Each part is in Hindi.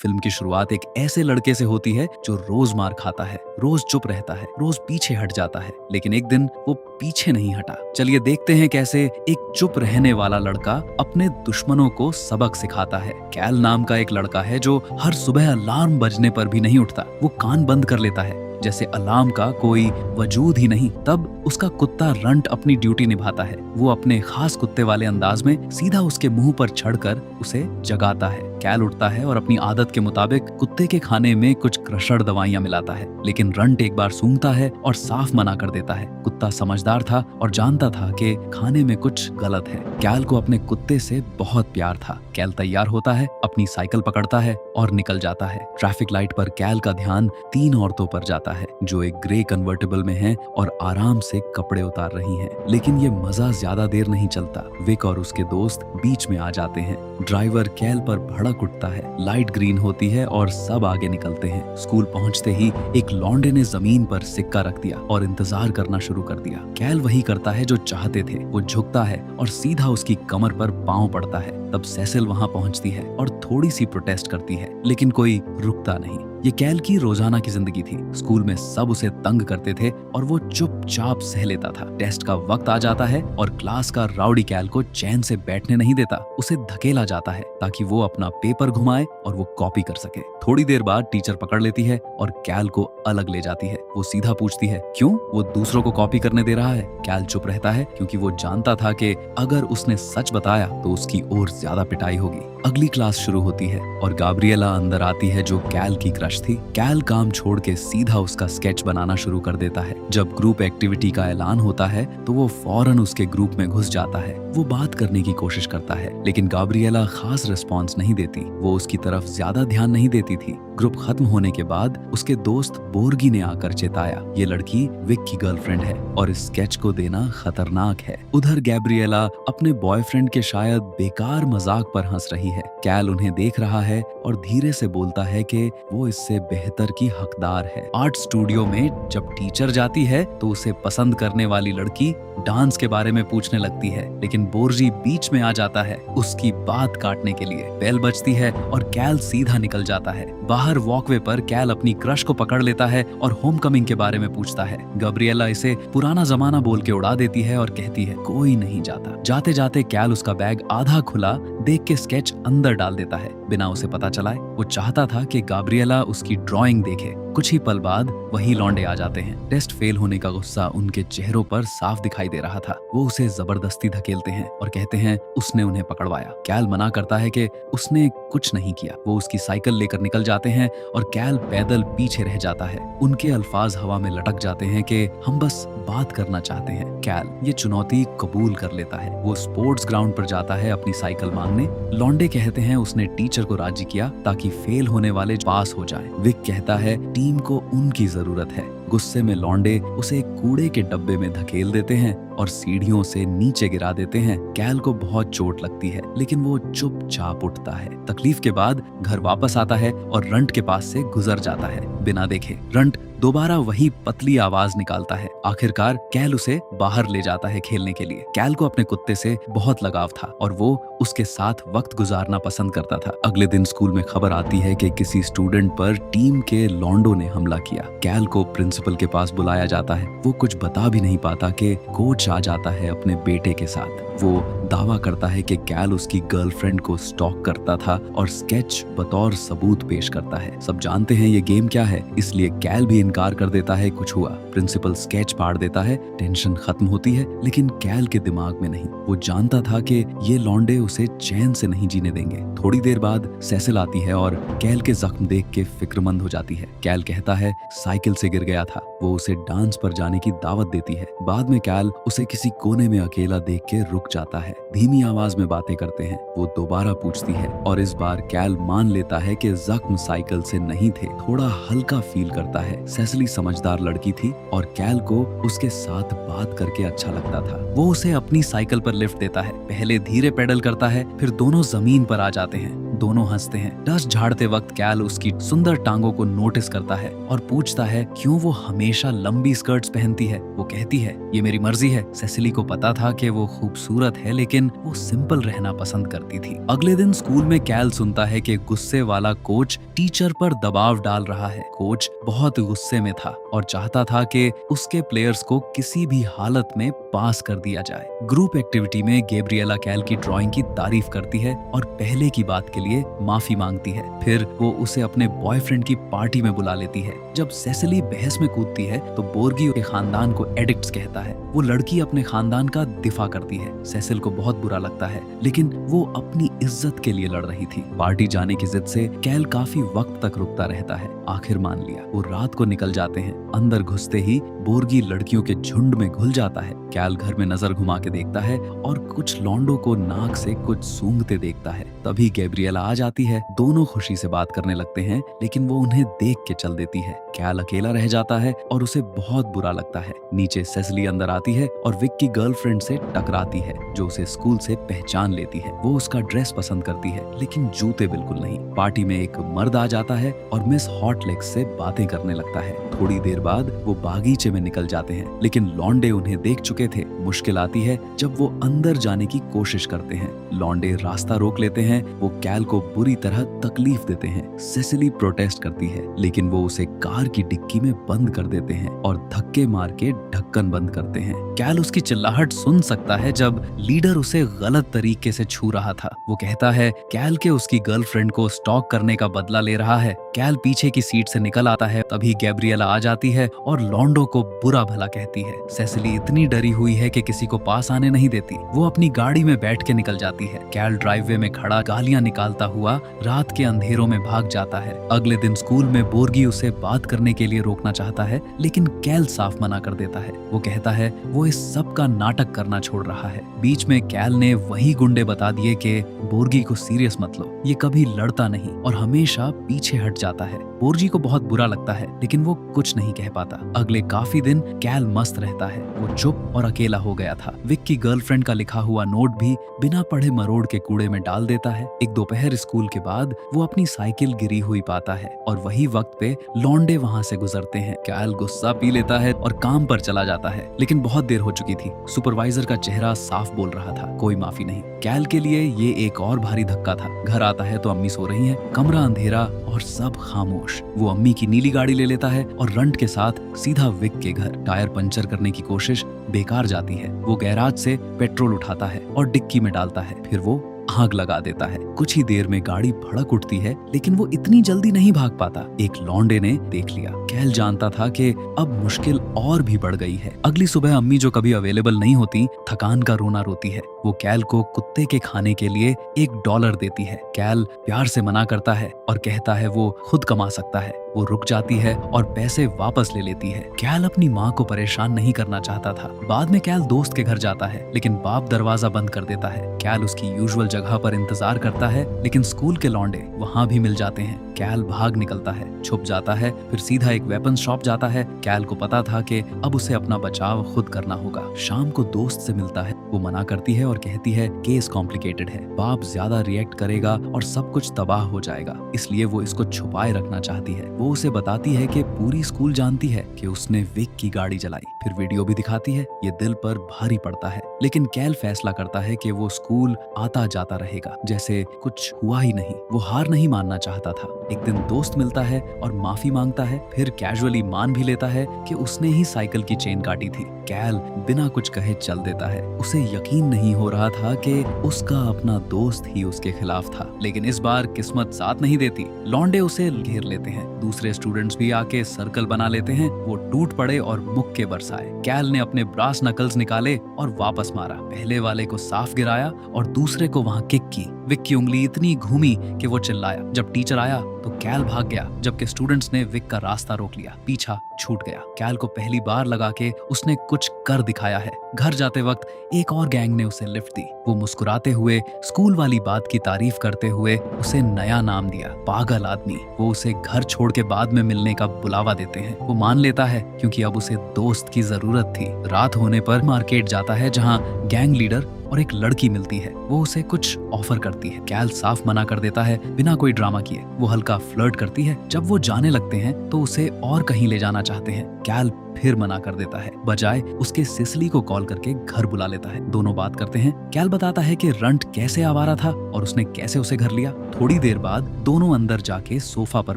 फिल्म की शुरुआत एक ऐसे लड़के से होती है जो रोज मार खाता है, रोज चुप रहता है, रोज पीछे हट जाता है, लेकिन एक दिन वो पीछे नहीं हटा। चलिए देखते हैं कैसे एक चुप रहने वाला लड़का अपने दुश्मनों को सबक सिखाता है। कैल नाम का एक लड़का है जो हर सुबह अलार्म बजने पर भी नहीं उठता। वो कान बंद कर लेता है जैसे अलार्म का कोई वजूद ही नहीं। तब उसका कुत्ता रंट अपनी ड्यूटी निभाता है। वो अपने खास कुत्ते वाले अंदाज में सीधा उसके मुंह पर चढ़कर उसे जगाता है। कैल उठता है और अपनी आदत के मुताबिक कुत्ते के खाने में कुछ क्रशर दवाइयां मिलाता है, लेकिन रंट एक बार सूंघता है और साफ मना कर देता है। कुत्ता समझदार था और जानता था कि खाने में कुछ गलत है। कैल को अपने कुत्ते से बहुत प्यार था। कैल तैयार होता है, अपनी साइकिल पकड़ता है और निकल जाता है। ट्रैफिक लाइट पर कैल का ध्यान 3 औरतों पर जाता है जो एक ग्रे कन्वर्टेबल में हैं और आराम से कपड़े उतार रही हैं। लेकिन ये मजा ज्यादा देर नहीं चलता। विक और उसके दोस्त बीच में आ जाते हैं। ड्राइवर कैल पर भड़क उठता है। लाइट ग्रीन होती है और सब आगे निकलते हैं। स्कूल पहुंचते ही एक लौंडे ने जमीन पर सिक्का रख दिया और इंतजार करना शुरू कर दिया। कैल वही करता है जो चाहते थे। वो झुकता है और सीधा उसकी कमर पर पांव पड़ता है। तब सेसिल वहां पहुंचती है और थोड़ी सी प्रोटेस्ट करती है, लेकिन कोई रुकता नहीं। ये कैल की रोजाना की जिंदगी थी। स्कूल में सब उसे तंग करते थे और वो चुपचाप सह लेता था। टेस्ट का वक्त आ जाता है और क्लास का राउडी कैल को चैन से बैठने नहीं देता। उसे धकेला जाता है ताकि वो अपना पेपर घुमाए और वो कॉपी कर सके। थोड़ी देर बाद टीचर पकड़ लेती है और कैल को अलग ले जाती है। वो सीधा पूछती है क्यों वो दूसरों को कॉपी करने दे रहा है। कैल चुप रहता है क्योंकि वो जानता था कि अगर उसने सच बताया तो उसकी और ज्यादा पिटाई होगी। अगली क्लास शुरू होती है और गाब्रिएला अंदर आती है जो कैल की क्रश थी। कैल काम छोड़ के सीधा उसका स्केच बनाना शुरू कर देता है। जब ग्रुप एक्टिविटी का ऐलान होता है तो वो फौरन उसके ग्रुप में घुस जाता है। वो बात करने की कोशिश करता है, लेकिन गाब्रिएला खास रिस्पॉन्स नहीं देती। वो उसकी तरफ ज्यादा ध्यान नहीं देती थी। ग्रुप खत्म होने के बाद उसके दोस्त बोर्गी ने आकर चेताया, ये लड़की विक की गर्लफ्रेंड है और इस स्केच को देना खतरनाक है। उधर गैब्रिएला अपने बॉयफ्रेंड के शायद बेकार मजाक पर हंस रही है। कैल उन्हें देख रहा है और धीरे से बोलता है कि वो इससे बेहतर की हकदार है। आर्ट स्टूडियो में जब टीचर जाती है तो उसे पसंद करने वाली लड़की डांस के बारे में पूछने लगती है, लेकिन बोर्जी बीच में आ जाता है उसकी बात काटने के लिए। बेल बजती है और कैल सीधा निकल जाता है। बाहर वॉकवे पर कैल अपनी क्रश को पकड़ लेता है और होमकमिंग के बारे में पूछता है। गाब्रिएला इसे पुराना जमाना बोल के उड़ा देती है और कहती है कोई नहीं जाता। जाते जाते कैल उसका बैग आधा खुला देख के स्केच अंदर डाल देता है बिना उसे पता चलाए। वो चाहता था कि गाब्रिएला उसकी ड्राइंग देखे। कुछ ही पल बाद वही लौंडे आ जाते हैं। टेस्ट फेल होने का गुस्सा उनके चेहरों पर साफ दिखाई दे रहा था। वो उसे जबरदस्ती धकेलते हैं और कहते हैं उसने उन्हें पकड़वाया। कैल मना करता है कि उसने कुछ नहीं किया। वो उसकी साइकिल लेकर निकल जाते हैं और कैल पैदल पीछे रह जाता है। उनके अल्फाज हवा में लटक जाते हैं कि हम बस बात करना चाहते हैं। कैल ये चुनौती कबूल कर लेता है। वो स्पोर्ट्स ग्राउंड पर जाता है अपनी साइकिल मांगने। लौंडे कहते हैं उसने टीचर को राजी किया ताकि फेल होने वाले पास हो जाएं। विक कहता है टीम को उनकी जरूरत है। गुस्से में लौंडे उसे एक कूड़े के डब्बे में धकेल देते हैं और सीढ़ियों से नीचे गिरा देते हैं। कैल को बहुत चोट लगती है, लेकिन वो चुपचाप उठता है। तकलीफ के बाद घर वापस आता है और रंट के पास से गुजर जाता है बिना देखे। रंट दोबारा वही पतली आवाज निकालता है। आखिरकार कैल उसे बाहर ले जाता है खेलने के लिए। कैल को अपने कुत्ते से बहुत लगाव था और वो उसके साथ वक्त गुजारना पसंद करता था। अगले दिन स्कूल में खबर आती है कि किसी स्टूडेंट पर टीम के लौंडों ने हमला किया। कैल को प्रिंसिपल के पास बुलाया जाता है। वो कुछ बता भी नहीं पाता कि कोच आ जाता है अपने बेटे के साथ। वो दावा करता है कि कैल उसकी गर्लफ्रेंड को स्टॉक करता था और स्केच बतौर सबूत पेश करता है। सब जानते हैं ये गेम क्या है, इसलिए कैल भी इनकार कर देता है कुछ हुआ। प्रिंसिपल स्केच फाड़ देता है। टेंशन खत्म होती है, लेकिन कैल के दिमाग में नहीं। वो जानता था कि ये लौंडे उसे चैन से नहीं जीने देंगे। थोड़ी देर बाद सेसिल आती है और कैल के जख्म देख के फिक्रमंद हो जाती है। कैल कहता है साइकिल से गिर गया था। वो उसे डांस पर जाने की दावत देती है। बाद में कैल उसे किसी कोने में अकेला देख के रुक जाता है। धीमी आवाज में बातें करते हैं। वो दोबारा पूछती है और इस बार कैल मान लेता है कि जख्म साइकिल से नहीं थे। थोड़ा हल्का फील करता है। सेसिली समझदार लड़की थी और कैल को उसके साथ बात करके अच्छा लगता था। वो उसे अपनी साइकिल पर लिफ्ट देता है। पहले धीरे पेडल करता है, फिर दोनों जमीन पर आ जाते हैं। दोनों हंसते हैं। डस्ट झाड़ते वक्त कैल उसकी सुंदर टांगों को नोटिस करता है और पूछता है क्यों वो हमेशा लंबी स्कर्ट्स पहनती है। वो कहती है ये मेरी मर्जी है। सेसिली को पता था कि वो खूबसूरत है लेकिन वो सिंपल रहना पसंद करती थी। अगले दिन स्कूल में कैल सुनता है कि गुस्से वाला कोच टीचर पर दबाव डाल रहा है। कोच बहुत गुस्से में था और चाहता था कि उसके प्लेयर्स को किसी भी हालत में पास कर दिया जाए। ग्रुप एक्टिविटी में गैब्रिएला कैल की ड्राइंग की तारीफ करती है और पहले की बात के लिए माफी मांगती है। फिर वो उसे अपने बॉयफ्रेंड की पार्टी में बुला लेती है। जब सेसिली बहस में कूदती है तो बोर्गी के खानदान को एडिक्ट्स कहता है। वो लड़की अपने खानदान का दिफा करती है। सेसिल को बहुत बुरा लगता है लेकिन वो अपनी इज्जत के लिए लड़ रही थी। पार्टी जाने की जिद से कैल काफी वक्त तक रुकता रहता है। आखिर मान लिया। वो रात को निकल जाते हैं। अंदर घुसते ही बोर्गी लड़कियों के झुंड में घुल जाता है। कैल घर में नजर घुमा के देखता है और कुछ लौंडों को नाक से कुछ सूंघते देखता है। तभी गैब्रिएला आ जाती है। दोनों खुशी से बात करने लगते हैं लेकिन वो उन्हें देख के चल देती है। कैल अकेला रह जाता है और उसे बहुत बुरा लगता है। नीचे सेसिली अंदर आती है और विक की गर्लफ्रेंड से टकराती है जो उसे स्कूल से पहचान लेती है। वो उसका ड्रेस पसंद करती है लेकिन जूते बिल्कुल नहीं। पार्टी में एक मर्द आ जाता है और मिस हॉट लेग्स से बातें करने लगता है। थोड़ी देर बाद वो बागीचे में निकल जाते हैं लेकिन लौंडे उन्हें देख चुके थे। मुश्किल आती है जब वो अंदर जाने की कोशिश करते हैं। लौंडे रास्ता रोक लेते हैं। वो कैल को बुरी तरह तकलीफ देते हैं। सेसिली प्रोटेस्ट करती है लेकिन वो उसे कार की डिक्की में बंद कर देते हैं और धक्के मार के ढक्कन बंद करते हैं। कैल उसकी चिल्लाहट सुन सकता है जब लीडर उसे गलत तरीके से छू रहा था। वो कहता है कैल के उसकी गर्लफ्रेंड को स्टॉक करने का बदला ले रहा है। कैल पीछे की सीट से निकल आता है। तभी गैब्रिएला आ जाती है और लौंडो को बुरा भला कहती है। सेसिली इतनी डरी हुई है कि किसी को पास आने नहीं देती। वो अपनी गाड़ी में बैठ के निकल जाती है। कैल ड्राइववे में खड़ा गालियां निकालता हुआ रात के अंधेरों में भाग जाता है। अगले दिन स्कूल में बोर्गी उसे बात करने के लिए रोकना चाहता है लेकिन कैल साफ मना कर देता है। वो कहता है वो इस सब का नाटक करना छोड़ रहा है। बीच में कैल ने वही गुंडे बता दिए कि बोर्गी को सीरियस मत लो, ये कभी लड़ता नहीं और हमेशा पीछे हट जाता है। बोर्गी को बहुत बुरा लगता है लेकिन वो कुछ नहीं कह पाता। अगले काफी दिन कैल मस्त रहता है। वो चुप और अकेला हो गया था। विक की गर्लफ्रेंड का लिखा हुआ नोट भी बिना पढ़े मरोड़ के कूड़े में डाल देता है। एक दोपहर स्कूल के बाद वो अपनी साइकिल गिरी हुई पाता है और वही वक्त पे लौंडे वहां से गुजरते हैं। कैल गुस्सा पी लेता है और काम पर चला जाता है लेकिन बहुत देर हो चुकी थी। सुपरवाइजर का चेहरा साफ बोल रहा था कोई माफी नहीं। कैल के लिए ये एक और भारी धक्का था। घर आता है तो अम्मी सो रही हैं। कमरा अंधेरा और सब खामोश। वो अम्मी की नीली गाड़ी ले लेता है और रंट के साथ सीधा विक के घर। टायर पंचर करने की कोशिश बेकार जाती है। वो गैराज से पेट्रोल उठाता है और डिक्की में डालता है। फिर वो आग लगा देता है। कुछ ही देर में गाड़ी भड़क उठती है लेकिन वो इतनी जल्दी नहीं भाग पाता। एक लौंडे ने देख लिया। कैल जानता था कि अब मुश्किल और भी बढ़ गई है। अगली सुबह अम्मी जो कभी अवेलेबल नहीं होती थकान का रोना रोती है। वो कैल को कुत्ते के खाने के लिए $1 देती है। कैल प्यार से मना करता है और कहता है वो खुद कमा सकता है। वो रुक जाती है और पैसे वापस ले लेती है। कैल अपनी माँ को परेशान नहीं करना चाहता था। बाद में कैल दोस्त के घर जाता है लेकिन बाप दरवाजा बंद कर देता है। कैल उसकी यूजुअल जगह पर इंतजार करता है लेकिन स्कूल के लौंडे वहाँ भी मिल जाते हैं। कैल भाग निकलता है, छुप जाता है, फिर सीधा एक वेपन शॉप जाता है। कैल को पता था कि अब उसे अपना बचाव खुद करना होगा। शाम को दोस्त से मिलता है। वो मना करती है और कहती है केस कॉम्प्लिकेटेड है, बाप ज्यादा रिएक्ट करेगा और सब कुछ तबाह हो जाएगा, इसलिए वो इसको छुपाए रखना चाहती है। वो उसे बताती है कि पूरी स्कूल जानती है कि उसने विक की गाड़ी जलाई। फिर वीडियो भी दिखाती है। ये दिल पर भारी पड़ता है लेकिन कैल फैसला करता है कि वो स्कूल आता जाता रहेगा जैसे कुछ हुआ ही नहीं। वो हार नहीं मानना चाहता था। एक दिन दोस्त मिलता है और माफी मांगता है। फिर कैजुअली मान भी लेता है कि उसने ही साइकिल की चेन काटी थी। कैल बिना कुछ कहे चल देता है। उसे यकीन नहीं हो रहा था कि उसका अपना दोस्त ही उसके खिलाफ था। लेकिन इस बार किस्मत साथ नहीं देती। लौंडे उसे घेर लेते हैं। दूसरे स्टूडेंट्स भी आके सर्कल बना लेते हैं। वो टूट पड़े और मुक्के बरसाए। कैल ने अपने ब्रास नकल्स निकाले और वापस मारा। पहले वाले को साफ गिराया और दूसरे को वहां किक की। विक की उंगली इतनी घूमी कि वो चिल्लाया। जब टीचर आया तो कैल भाग गया जबकि स्टूडेंट्स ने विक का रास्ता रोक लिया। पीछा छूट गया। कैल को पहली बार लगा कि उसने कुछ कर दिखाया है। घर जाते वक्त एक और गैंग ने उसे लिफ्ट दी। वो मुस्कुराते हुए स्कूल वाली बात की तारीफ करते हुए उसे नया नाम दिया, पागल आदमी। वो उसे घर छोड़ के बाद में मिलने का बुलावा देते हैं। वो मान लेता है क्योंकि अब उसे दोस्त की जरूरत थी। रात होने पर मार्केट जाता है जहाँ गैंग लीडर और एक लड़की मिलती है। वो उसे कुछ ऑफर करती है। कैल साफ मना कर देता है बिना कोई ड्रामा किए। वो हल्का फ्लर्ट करती है। जब वो जाने लगते हैं तो उसे और कहीं ले जाना चाहते हैं। कैल फिर मना कर देता है, बजाय उसके सिसिली को कॉल करके घर बुला लेता है। दोनों बात करते हैं। कैल बताता है कि रंट कैसे आवारा था और उसने कैसे उसे घर लिया। थोड़ी देर बाद दोनों अंदर जाके सोफा पर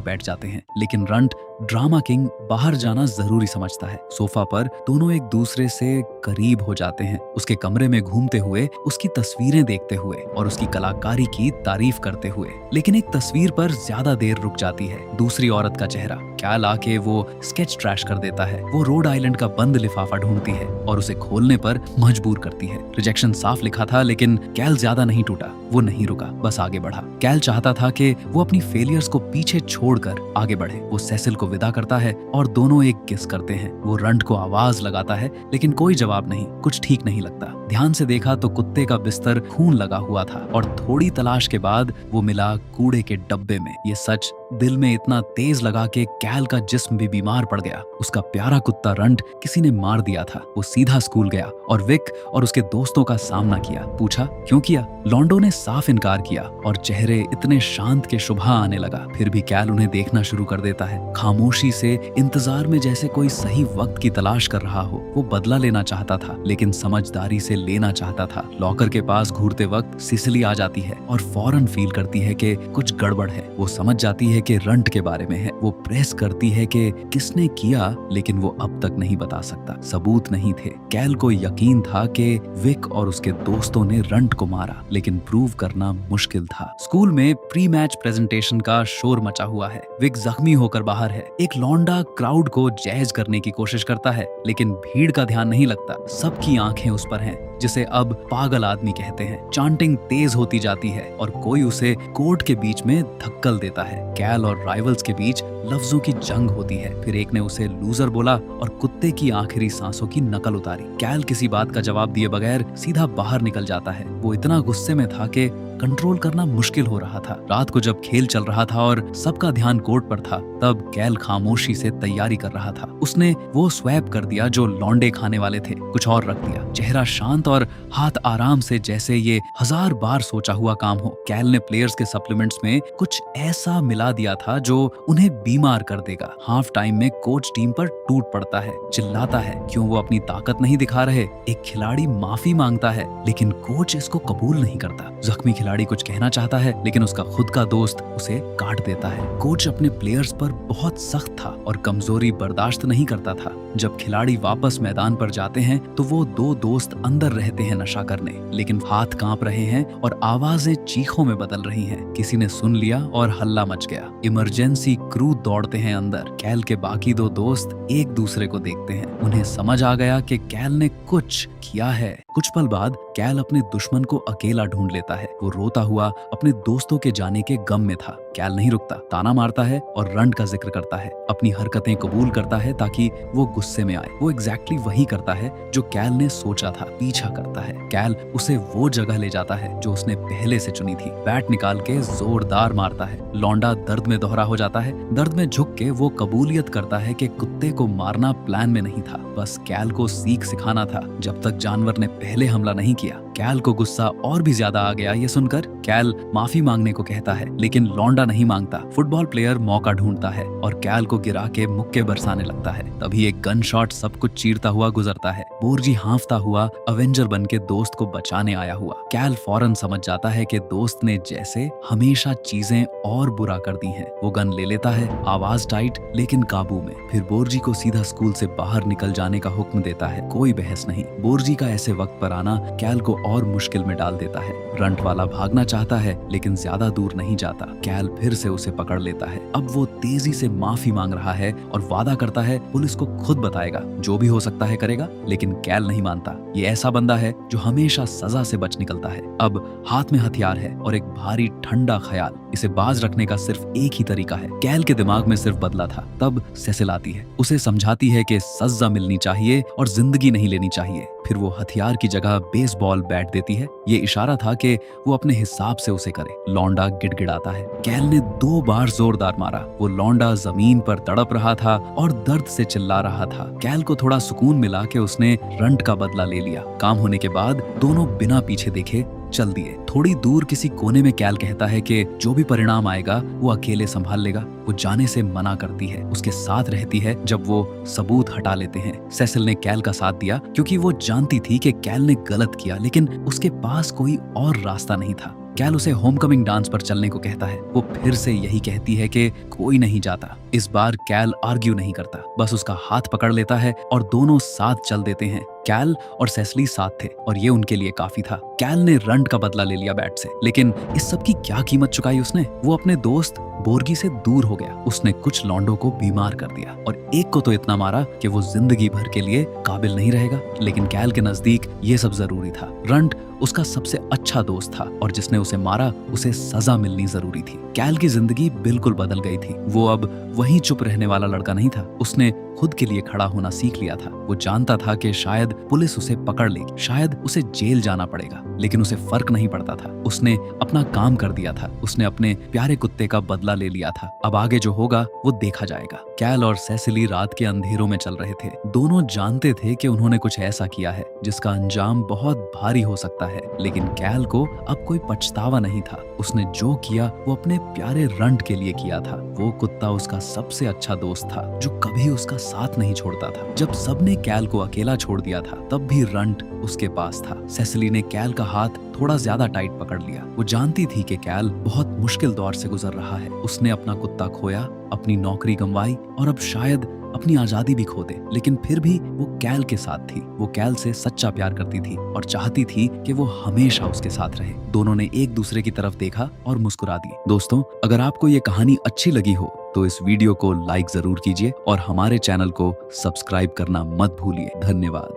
बैठ जाते हैं, लेकिन रंट ड्रामा किंग बाहर जाना जरूरी समझता है। सोफा पर दोनों एक दूसरे से करीब हो जाते हैं, उसके कमरे में घूमते हुए, उसकी तस्वीरें देखते हुए और उसकी कलाकारी की तारीफ करते हुए। लेकिन एक तस्वीर पर ज्यादा देर रुक जाती है, दूसरी औरत का चेहरा। कैल आके वो स्केच ट्रैश कर देता है। वो रोड आइलैंड का बंद लिफाफा ढूंढती है और उसे खोलने पर मजबूर करती है। रिजेक्शन साफ लिखा था, लेकिन कैल ज्यादा नहीं टूटा। वो नहीं रुका, बस आगे बढ़ा। कैल चाहता था कि वो अपनी फेलियर्स को पीछे छोड़कर आगे बढ़े। वो सेसिल को विदा करता है और दोनों एक किस करते हैं। वो रंट को आवाज लगाता है, लेकिन कोई जवाब नहीं। कुछ ठीक नहीं लगता। ध्यान से देखा तो कुत्ते का बिस्तर खून लगा हुआ था और थोड़ी तलाश के बाद वो मिला कूड़े के डब्बे में। ये सच दिल में इतना तेज लगा कि कैल का जिस्म भी बीमार पड़ गया। उसका प्यारा कुत्ता रंट किसी ने मार दिया था। वो सीधा स्कूल गया और विक और उसके दोस्तों का सामना किया। पूछा क्यों किया? लॉन्डो ने साफ इनकार किया और चेहरे इतने शांत के सुबह आने लगा। फिर भी कैल उन्हें देखना शुरू कर देता है, खामोशी से, इंतजार में, जैसे कोई सही वक्त की तलाश कर रहा हो। वो बदला लेना चाहता था, लेकिन समझदारी से लेना चाहता था। लॉकर के पास घूरते वक्त सिसिली आ जाती है और फौरन फील करती है कि कुछ गड़बड़ है। वो समझ जाती है कि रंट के बारे में है। वो प्रेस करती है कि किसने किया, लेकिन वो अब तक नहीं बता सकता। सबूत नहीं थे। कैल को यकीन था कि विक और उसके दोस्तों ने रंट को मारा, लेकिन प्रूव करना मुश्किल था। स्कूल में प्री मैच प्रेजेंटेशन का शोर मचा हुआ है। विक जख्मी होकर बाहर है। एक लौंडा क्राउड को जैज करने की कोशिश करता है, लेकिन भीड़ का ध्यान नहीं लगता। सबकी आंखें उस पर हैं, जिसे अब पागल आदमी कहते हैं। चांटिंग तेज होती जाती है और कोई उसे कोर्ट के बीच में धक्कल देता है। कैल और राइवल्स के बीच लफ्जों की जंग होती है। फिर एक ने उसे लूजर बोला और कुत्ते की आखिरी सांसों की नकल उतारी। कैल किसी बात का जवाब दिए बगैर सीधा बाहर निकल जाता है। वो इतना गुस्से में था कि कंट्रोल करना मुश्किल हो रहा था। रात को जब खेल चल रहा था और सबका ध्यान कोर्ट पर था, तब कैल खामोशी से तैयारी कर रहा था। उसने वो स्वैप कर दिया जो लौंडे खाने वाले थे, कुछ और रख दिया। चेहरा शांत और हाथ आराम से, जैसे ये 1000 बार सोचा हुआ काम हो। कैल ने प्लेयर्स के सप्लीमेंट्स में कुछ ऐसा मिला दिया था जो उन्हें बीमार कर देगा। हाफ टाइम में कोच टीम पर टूट पड़ता है, चिल्लाता है क्यों वो अपनी ताकत नहीं दिखा रहे। एक खिलाड़ी माफी मांगता है, लेकिन कोच इसको कबूल नहीं करता। जख्मी खिलाड़ी कुछ कहना चाहता है, लेकिन उसका खुद का दोस्त उसे काट देता है। कोच अपने प्लेयर्स पर बहुत सख्त था और कमजोरी बर्दाश्त नहीं करता था। जब खिलाड़ी वापस मैदान पर जाते हैं तो वो दो दोस्त अंदर रहते हैं नशा करने, लेकिन हाथ कांप रहे हैं और आवाजें चीखों में बदल रही हैं। किसी ने सुन लिया और हल्ला मच गया। इमरजेंसी क्रू दौड़ते हैं अंदर। कैल के बाकी दो दोस्त एक दूसरे को देखते हैं। उन्हें समझ आ गया कि कैल ने कुछ किया है। कुछ पल बाद कैल अपने दुश्मन को अकेला ढूंढ लेता है। वो रोता हुआ अपने दोस्तों के जाने के गम में था। कैल नहीं रुकता, ताना मारता है और रंट का जिक्र करता है। अपनी हरकतें कबूल करता है ताकि वो गुस्से में आए। वो एग्जैक्टली वही करता है जो कैल ने सोचा था, पीछा करता है। कैल उसे वो जगह ले जाता है जो उसने पहले से चुनी थी। बैट निकाल के जोरदार मारता है। लौंडा दर्द में दोहरा हो जाता है। दर्द में झुक के वो कबूलियत करता है कि कुत्ते को मारना प्लान में नहीं था, बस कैल को सीख सिखाना था जब तक जानवर ने पहले हमला नहीं किया। कैल को गुस्सा और भी ज्यादा आ गया ये सुनकर। कैल माफी मांगने को कहता है, लेकिन लौंडा नहीं मांगता। फुटबॉल प्लेयर मौका ढूंढता है और कैल को गिरा के मुक्के बरसाने लगता है। तभी एक गन शॉट सब कुछ चीरता हुआ गुजरता है। बोर्जी हांफता हुआ अवेंजर बन के दोस्त को बचाने आया हुआ। कैल फौरन समझ जाता है कि दोस्त ने जैसे हमेशा चीजें और बुरा कर दी हैं। वो गन ले लेता है, आवाज टाइट लेकिन काबू में। फिर बोर्जी को सीधा स्कूल से बाहर निकल जाने का हुक्म देता है। कोई बहस नहीं। बोर्जी का ऐसे वक्त पर आना कैल को और मुश्किल में डाल देता है। रंट वाला भागना चाहता है, लेकिन ज्यादा दूर नहीं जाता। कैल फिर से उसे पकड़ लेता है। अब वो तेजी से माफी मांग रहा है और वादा करता है पुलिस को खुद बताएगा, जो भी हो सकता है करेगा। लेकिन कैल नहीं मानता। ये ऐसा बंदा है जो हमेशा सजा से बच निकलता है। अब हाथ में हथियार है और एक भारी ठंडा ख्याल, इसे बाज रखने का सिर्फ एक ही तरीका है। कैल के दिमाग में सिर्फ बदला था। तब सेसिल आती है, उसे समझाती है कि सजा मिलनी चाहिए और जिंदगी नहीं लेनी चाहिए। फिर वो हथियार की जगह बेसबॉल बैट देती है। ये इशारा था कि वो अपने हिसाब से उसे करे। लौंडा गिड़गिड़ाता है। कैल ने 2 बार जोरदार मारा। वो लौंडा जमीन पर तड़प रहा था और दर्द से चिल्ला रहा था। कैल को थोड़ा सुकून मिला कि उसने रंट का बदला ले लिया। काम होने के बाद दोनों बिना पीछे देखे चल दिए। थोड़ी दूर किसी कोने में कैल कहता है कि जो भी परिणाम आएगा वो अकेले संभाल लेगा। वो जाने से मना करती है, उसके साथ रहती है जब वो सबूत हटा लेते हैं। सेसिल ने कैल का साथ दिया क्योंकि वो जानती थी कि कैल ने गलत किया, लेकिन उसके पास कोई और रास्ता नहीं था। कैल उसे होमकमिंग डांस पर चलने को कहता है। वो फिर से यही कहती है कि कोई नहीं जाता। इस बार कैल आर्ग्यू नहीं करता, बस उसका हाथ पकड़ लेता है और दोनों साथ चल देते हैं। कैल और सेसिली साथ थे और ये उनके लिए काफी था। कैल ने रंट का बदला ले लिया बैट से, लेकिन इस सब की क्या कीमत चुकाई उसने? वो अपने दोस्त बोर्गी से दूर हो गया। उसने कुछ लौंडों को बीमार कर दिया और एक को तो इतना मारा कि वो जिंदगी भर के लिए काबिल नहीं रहेगा। लेकिन कैल के नजदीक ये सब जरूरी था। रंट उसका सबसे अच्छा दोस्त था और जिसने उसे मारा उसे सजा मिलनी जरूरी थी। कैल की जिंदगी बिल्कुल बदल गई थी। वो अब वहीं चुप रहने वाला लड़का नहीं था। उसने खुद के लिए खड़ा होना सीख लिया था। वो जानता था कि शायद पुलिस उसे पकड़ लेगी, शायद उसे जेल जाना पड़ेगा, लेकिन उसे फर्क नहीं पड़ता था। उसने अपना काम कर दिया था। उसने अपने प्यारे कुत्ते का बदला ले लिया था। अब आगे जो होगा वो देखा जाएगा। कैल और सेसिली रात के अंधेरों में चल रहे थे। दोनों जानते थे कि उन्होंने कुछ ऐसा किया है जिसका अंजाम बहुत भारी हो सकता है, लेकिन कैल को अब कोई पछतावा नहीं था। उसने जो किया वो अपने प्यारे रंट के लिए किया था। वो कुत्ता उसका सबसे अच्छा दोस्त था जो कभी उसका साथ नहीं छोड़ता था। जब सबने कैल को अकेला छोड़ दिया था तब भी रंट उसके पास था। सेसिली ने कैल का हाथ थोड़ा ज्यादा टाइट पकड़ लिया। वो जानती थी कि कैल बहुत मुश्किल दौर से गुजर रहा है। उसने अपना कुत्ता खोया, अपनी नौकरी गंवाई और अब शायद अपनी आजादी भी खो दे, लेकिन फिर भी वो कैल के साथ थी। वो कैल से सच्चा प्यार करती थी और चाहती थी कि वो हमेशा उसके साथ रहे। दोनों ने एक दूसरे की तरफ देखा और मुस्कुरा दिए। दोस्तों, अगर आपको ये कहानी अच्छी लगी हो तो इस वीडियो को लाइक जरूर कीजिए और हमारे चैनल को सब्सक्राइब करना मत भूलिए। धन्यवाद।